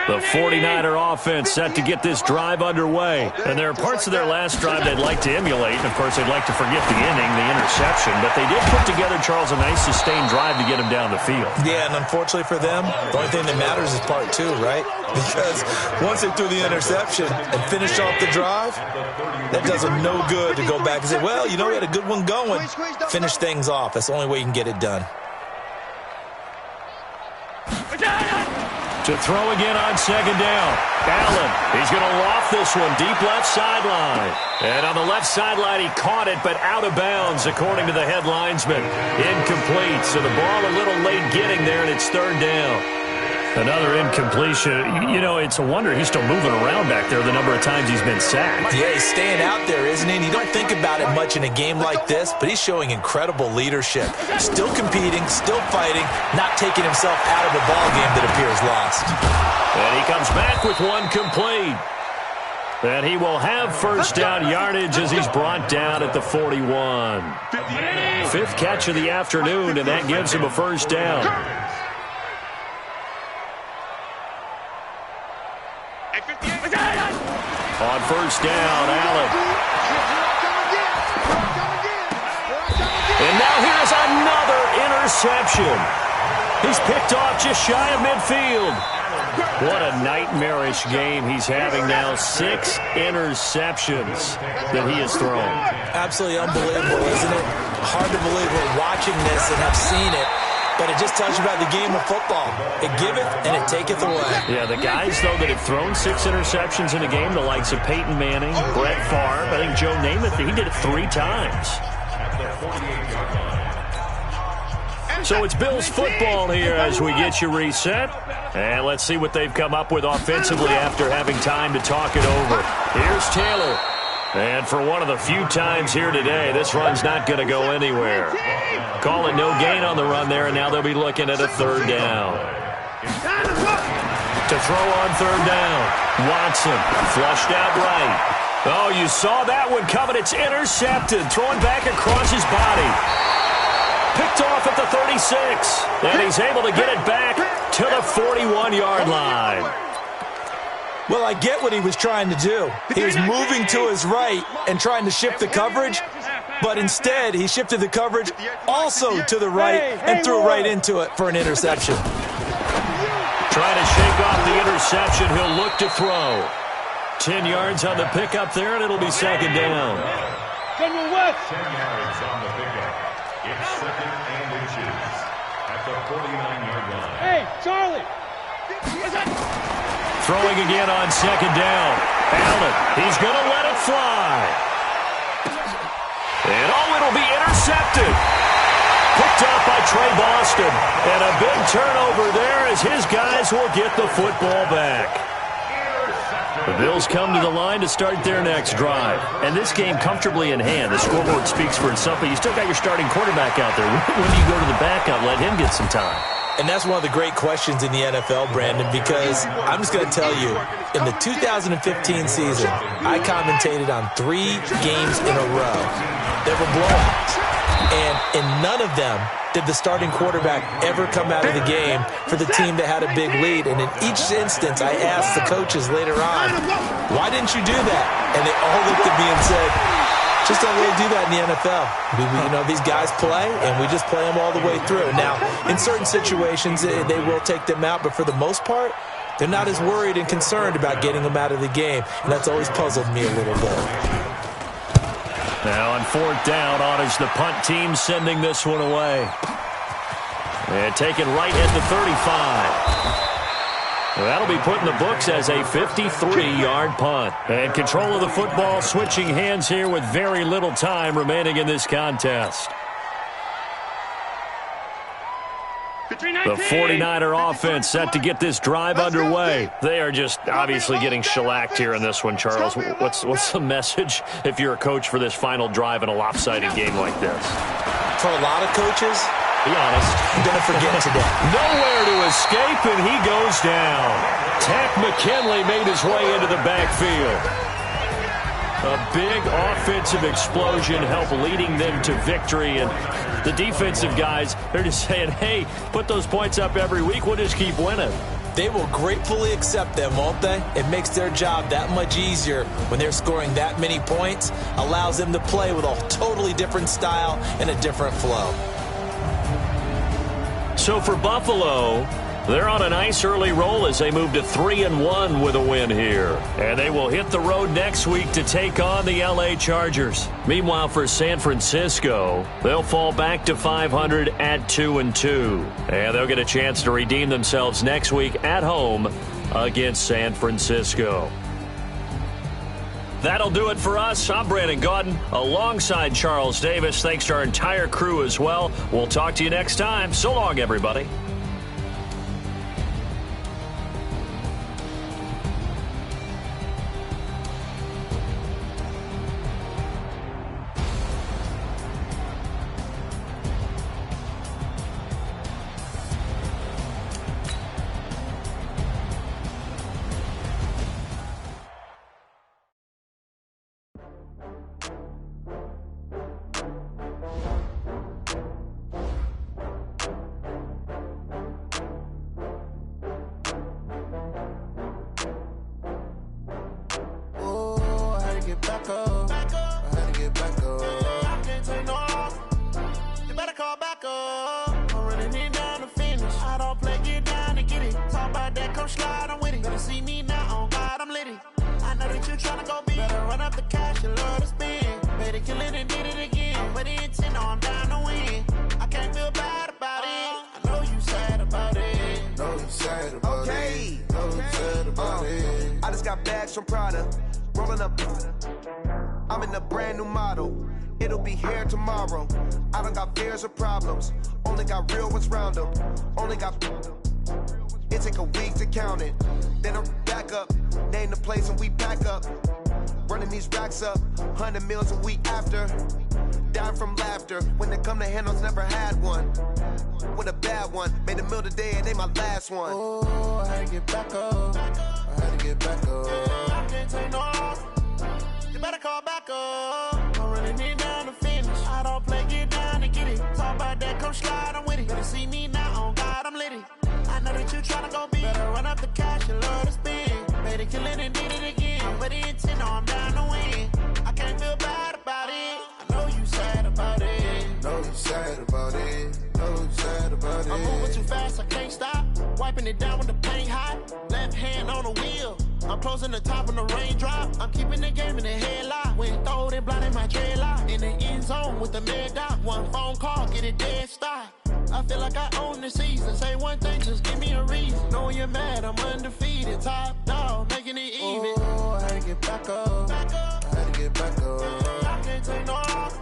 The 49er offense set to get this drive underway. And there are parts of their last drive they'd like to emulate. And, of course, they'd like to forget the inning, the interception. But they did put together, Charles, a nice sustained drive to get him down the field. Yeah, and unfortunately for them, the only thing that matters is part two, right? Because once they threw the interception and finished off the drive, that does them no good to go back and say, well, you know, we had a good one going. Finish things off. That's the only way you can get it done. To throw again on second down. Allen, he's going to loft this one deep left sideline. And on the left sideline, he caught it, but out of bounds, according to the head linesman. Incomplete, so the ball a little late getting there, and it's third down. Another incompletion. You know, it's a wonder he's still moving around back there the number of times he's been sacked. Yeah, he's staying out there, isn't he? And you don't think about it much in a game like this, but he's showing incredible leadership. Still competing, still fighting, not taking himself out of a ball game that appears lost. And he comes back with one complete. And he will have first down yardage as he's brought down at the 41. Fifth catch of the afternoon, and that gives him a first down. On first down, Allen. And now here's another interception. He's picked off just shy of midfield. What a nightmarish game he's having now. 6 interceptions that he has thrown. Absolutely unbelievable, isn't it? Hard to believe we're watching this and have seen it. But it just tells you about the game of football. It giveth and it taketh away. Yeah, the guys, though, that have thrown 6 interceptions in a game, the likes of Peyton Manning, Brett Favre, I think Joe Namath, he did it 3 times. So it's Bills football here as we get you reset. And let's see what they've come up with offensively after having time to talk it over. Here's Taylor. And for one of the few times here today, this run's not going to go anywhere. Call it no gain on the run there, and now they'll be looking at a third down. To throw on third down, Watson flushed out right. Oh, you saw that one coming. It's intercepted, throwing back across his body. Picked off at the 36, and he's able to get it back to the 41-yard line. Well, I get what he was trying to do. He was moving to his right and trying to shift the coverage, but instead he shifted the coverage also to the right and threw right into it for an interception. Trying to shake off the interception. He'll look to throw. 10 yards on the pickup there, and it'll be second down. 10 yards on the pickup. It's second and inches at the 49-yard line. Hey, Charlie! Throwing again on second down. Allen, he's going to let it fly. And it'll be intercepted. Picked up by Trey Boston. And a big turnover there as his guys will get the football back. The Bills come to the line to start their next drive. And this game comfortably in hand. The scoreboard speaks for itself, but you still got your starting quarterback out there. When do you go to the backup, let him get some time? And that's one of the great questions in the NFL, Brandon, because I'm just going to tell you, in the 2015 season, I commentated on 3 games in a row. They were blowouts. And in none of them did the starting quarterback ever come out of the game for the team that had a big lead. And in each instance, I asked the coaches later on, why didn't you do that? And they all looked at me and said, just don't really do that in the NFL. You know, these guys play, and we just play them all the way through. Now, in certain situations, they will take them out, but for the most part, they're not as worried and concerned about getting them out of the game, and that's always puzzled me a little bit. Now on fourth down, is the punt team sending this one away. And taken right at the 35. That'll be put in the books as a 53-yard punt. And control of the football switching hands here with very little time remaining in this contest. The 49er offense set to get this drive underway. They are just obviously getting shellacked here in this one, Charles. What's the message if you're a coach for this final drive in a lopsided game like this? For a lot of coaches, be honest, I'm going to forget today. Nowhere to escape, and he goes down. Tack McKinley made his way into the backfield. A big offensive explosion helped leading them to victory, and the defensive guys, they're just saying, hey, put those points up every week, we'll just keep winning. They will gratefully accept them, won't they? It makes their job that much easier when they're scoring that many points, allows them to play with a totally different style and a different flow. So for Buffalo, they're on a nice early roll as they move to 3-1 with a win here. And they will hit the road next week to take on the LA Chargers. Meanwhile, for San Francisco, they'll fall back to 500 at 2-2. And they'll get a chance to redeem themselves next week at home against San Francisco. That'll do it for us. I'm Brandon Gaudin alongside Charles Davis. Thanks to our entire crew as well. We'll talk to you next time. So long, everybody. From Prada, rolling up. I'm in a brand new model. It'll be here tomorrow. I don't got fears or problems. Only got real ones round them. Only got. It take a week to count it. Then I'm back up. Name the place and we pack up. Running these racks up. 100 meals a week after. Dying from laughter. When it come to handles, never had one. With a bad one. Made a meal today and they my last one. Oh, I had to get back up. I had to get back up. I can't take no off. You better call back up. I'm running it down to finish. I don't play, get down to get it. Talk about that, come slide, I'm with it. Better see me now, on God, I'm litty. I know that you tryna go big. Better run up the cash, you love to spend. Made it, kill it, and did it again. But the intent, no, I'm down to win. I can't feel bad about it. I know you sad about it. Know you sad about it. Know you sad about it. I'm moving too fast, I can't stop. Wiping it down with the paint hot. Left hand on the wheel. I'm closing the top on the raindrop. I'm keeping the game in the headlock. When throwed and blinding my dreadlock. In the end zone with the mad dot. One phone call, get it dead stop. I feel like I own the season. Say one thing, just give me a reason. Knowing you're mad, I'm undefeated. Top dog, making it even. Oh, I had to get back up. I had to get back up. I can't take no off.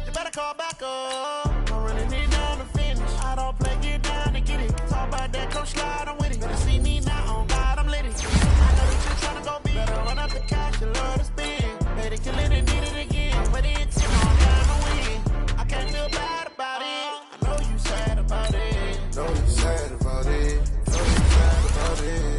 You better call back up. I'm running it down to finish. I don't play, get down to get it. Talk about that, come slide, I'm with it. Better see me now, on God, I'm litty. I know that you're tryna go big. Better run up the cash, you love to spend. Better kill it and did it again. But it's on down to win. I can't feel bad about it. I know you sad about it. Know you sad about it. Know you sad about it.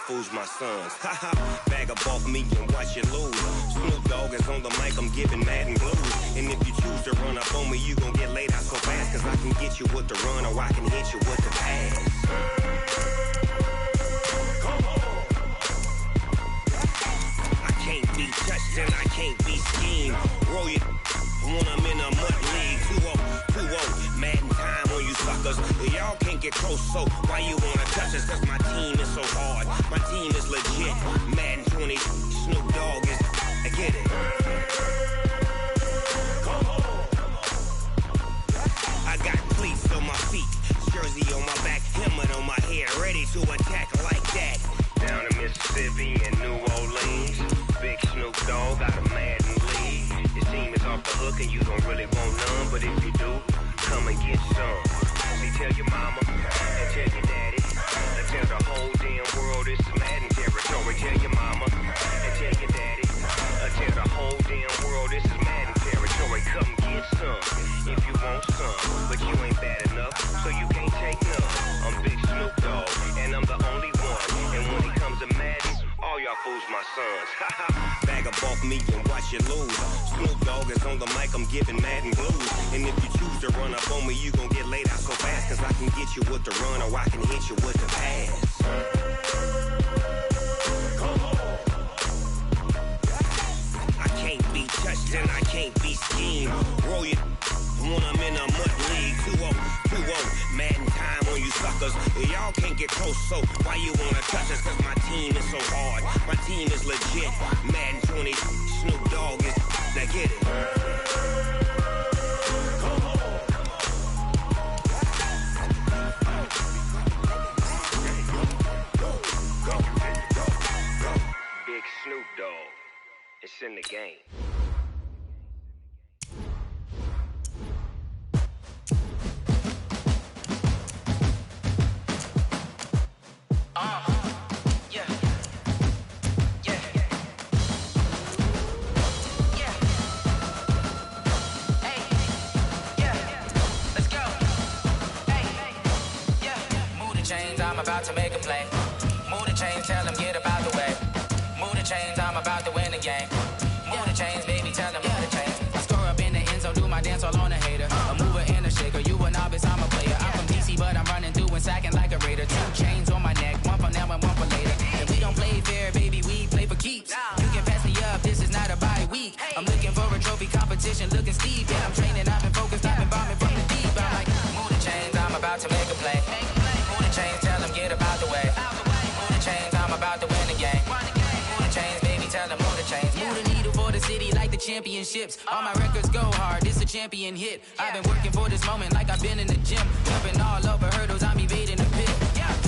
Fools my sons. Haha, bag up off me and watch you lose. Snoop Dogg is on the mic, I'm giving Madden blues. And if you choose to run up on me, you gon' get laid out so fast. Cause I can get you with the run or I can hit you with the pass. Come on. I can't be touched and I can't be schemed. Roll your when I'm in a mud league. 2-0, Madden time on you suckers. Y'all can't get close, so why you wanna touch us? Cause my team is so hard, my team is legit. Madden 20, Snoop Dogg is, I get it. I got cleats on my feet, jersey on my back, helmet on my head, ready to attack like that. Down in Mississippi and New Orleans, big Snoop Dogg got a Madden league. Your team is off the hook and you don't really want none, but if you do, come and get some. See, tell your mama and tell your daddy, and tell the whole damn world it's Madden territory. Tell your mama and tell your daddy, tell the whole damn world this is Madden territory. Come get some if you want some, but you ain't bad enough, so you can't take none. I'm Big Snoop Dogg, and I'm the only one. And when it comes to Madden, all y'all fools my sons. Bag up off me and watch you lose. Snoop Dogg is on the mic, I'm giving Madden blues. And if you choose to run up on me, you gon' get laid out so fast. Cause I can get you with the run or I can hit you with the pass. I can't be touched and I can't be schemed. Roll your when I'm in a mud league. 2-0, Madden time on you suckers. Y'all can't get close, so why you wanna touch us? Cause my team is so hard, my team is legit. Madden 20, Snoop Dogg is, now get it. Big Snoop Dogg, it's in the game. I'm about to make a play. Move the chains, tell them get about the way. Move the chains, I'm about to win the game. Move the chains, baby, tell them move the chains. I score up in the end zone, do my dance all on a hater. A mover and a shaker, you a novice, I'm a player. I'm from DC, but I'm running through and sacking like a raider. 2 chains on my neck, one for now and one for later. And we don't play fair, baby, we play for keeps. You can pass me up, this is not a bye week. I'm looking for a trophy competition, looking steep. Yeah, I'm training, I've been focused, I've been bombing from the deep. I'm like, move the chains, I'm about to make a play. Move the chains, tell them get about the way. Move the chains, I'm about to win the game. Move the chains, baby, tell them move the chains. Move the needle for the city like the championships. All my records go hard, it's a champion hit. I've been working for this moment like I've been in the gym. Jumping all over hurdles, I'm evading the pit.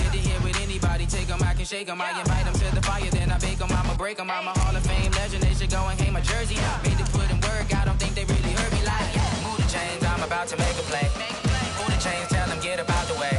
Hit the hit with anybody, take them, I can shake them. I invite them to the fire, then I bake them, I'ma break them. I'm a Hall of Fame legend, they should go and hang my jersey. Made to put in work, I don't think they really heard me like, move the chains, I'm about to make a play. Move the chains, tell them get about the way.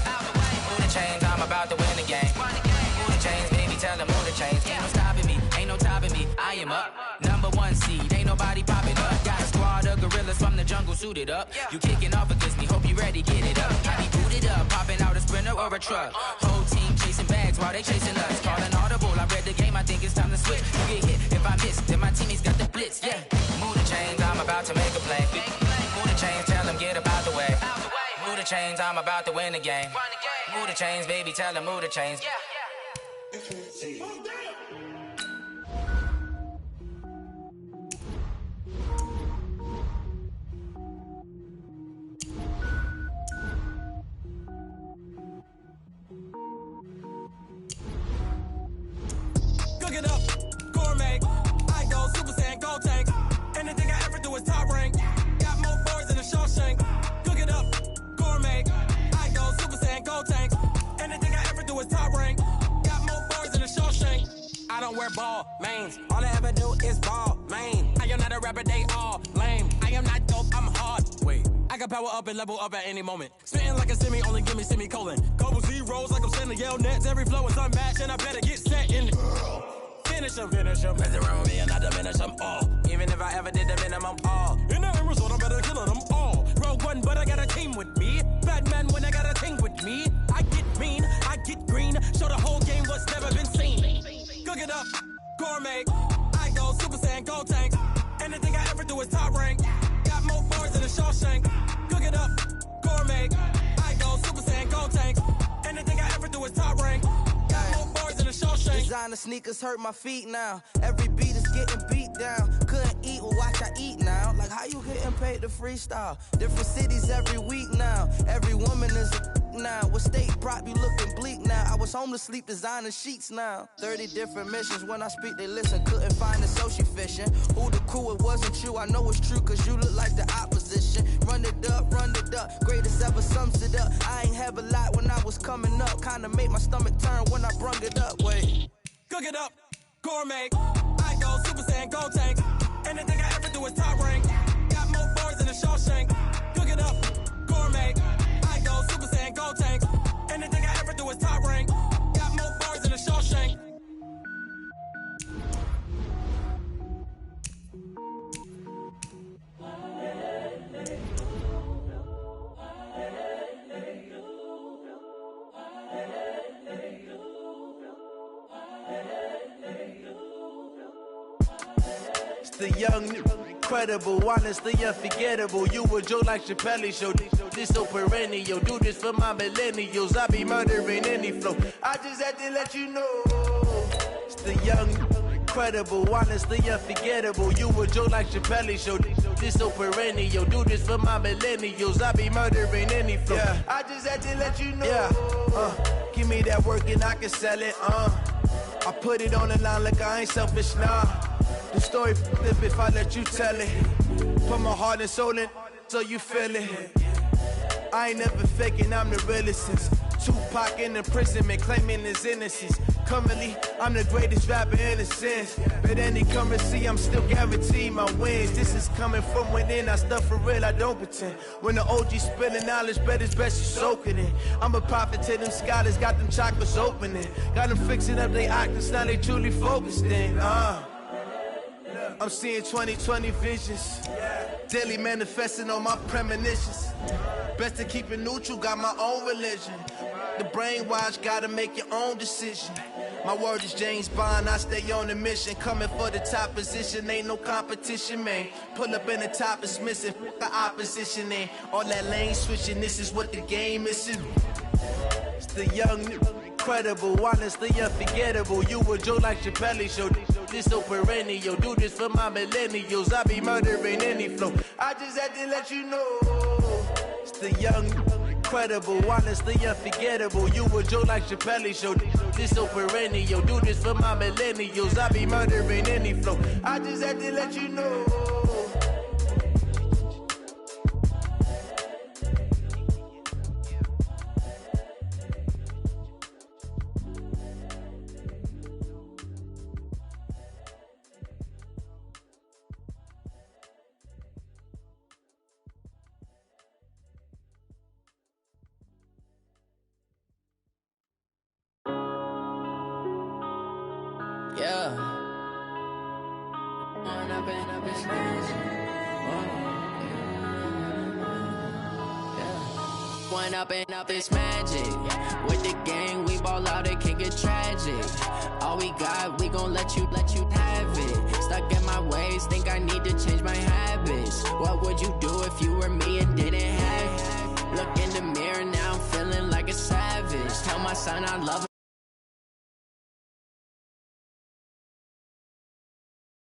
Move the chains, I'm about to win the game. Move the chains, baby, tell them move the chains. Ain't no stopping me, ain't no topping me, I am up. Number 1 seed, ain't nobody popping up. Got a squad of gorillas from the jungle suited up. You kicking off against me, hope you ready, get it up. I be booted up, popping out a Sprinter or a truck. Whole team chasing bags while they chasing us. Calling audible, I read the game, I think it's time to switch. You get hit, if I miss, then my teammates got the blitz, yeah. Move the chains, I'm about to make a play. Move the chains, tell them get about the way. Move the chains, I'm about to win the game. Move the chains, baby, tell them move the chains. Cook it up, gourmet. I go Super Saiyan, go tank. Anything I ever do is top rank. Got more boys than a Shawshank. Cook it up, gourmet. I go Super Saiyan, go tank. Anything I ever do is top rank. Got more boys than a Shawshank. I don't wear ball mains. All I ever do is ball main. I am not a rapper, they all lame. I am not dope, I'm hard. Wait, I can power up and level up at any moment. Spitting like a semi, only give me semicolon. Couple zeros like I'm sending yell nets. Every flow is unmatched and I better get set in. Finish them. Mess around with me and I diminish them all. Even if I ever did the minimum all. In the end result, I'm better killing them all. Rogue One, but I got a team with me. Batman when I got a team with me. I get mean, I get green. Show the whole game what's never been seen. Cook it up, gourmet. I go Super Saiyan, go tank. Anything I ever do is top rank. Got more bars than a Shawshank. Cook it up, gourmet. I go Super Saiyan, go tank. Anything I ever do is top rank. Got more bars than a Shawshank. Designer sneakers hurt my feet now. Every beat is getting down. Couldn't eat, well, watch I eat now. Like, how you getting paid to freestyle? Different cities every week now. Every woman is a now. What state prop you looking bleak now? I was home to sleep designing sheets now. 30 different missions. When I speak, they listen. Couldn't find the social fishing. Who the crew, it wasn't you. I know it's true, cause you look like the opposition. Run it up, greatest ever sums it up. I ain't have a lot when I was coming up. Kinda made my stomach turn when I brung it up. Wait. Cook it up, gourmet. I go Super Saiyan, gold tank. Anything I ever do is top rank. Got more boys than a Shawshank. Cook it up, gourmet. I go Super Saiyan, gold tank. Anything I ever do is top rank. Got more boys than a Shawshank. The young, incredible, honestly unforgettable. You a Joe like Chappelle show. This so perennial. Do this for my millennials. I be murdering any flow. I just had to let you know. It's the young, incredible, honestly unforgettable. You a Joe like Chappelle show. This so perennial. Do this for my millennials. I be murdering any flow. Yeah. I just had to let you know. Yeah. Give me that work and I can sell it. I put it on the line like I ain't selfish, nah. The story flip if I let you tell it. Put my heart and soul in so you feel it. I ain't never faking, I'm the realest since Tupac in imprisonment, claiming his innocence. Currently, I'm the greatest rapper in a sense. But any currency, I'm still guaranteed my wins. This is coming from within, I stuff for real, I don't pretend. When the OG spilling knowledge, bet it's best you soak it in. I'm a prophet to them scholars, got them chakras opening. Got them fixing up they octaves, now they truly focused in. I'm seeing 2020 visions. Daily manifesting on my premonitions. Best to keep it neutral, got my own religion. The brainwash, gotta make your own decision. My word is James Bond, I stay on the mission. Coming for the top position, ain't no competition, man. Pull up in the top, it's missing, the opposition ain't. All that lane switching, this is what the game is. It's the young, incredible, honestly unforgettable. You a Joe like Chappelle show. This so perennial. Do this for my millennials. I be murdering any flow. I just had to let you know. It's the young, incredible, honestly unforgettable. You a Joe like Chappelle show. This so perennial. Do this for my millennials. I be murdering any flow. I just had to let you know. Yeah. One up and up is magic. With the gang, we ball out, it can get tragic. All we got, we gon' let you have it. Stuck in my ways, think I need to change my habits. What would you do if you were me and didn't have it? Look in the mirror, now I'm feeling like a savage. Tell my son I love him.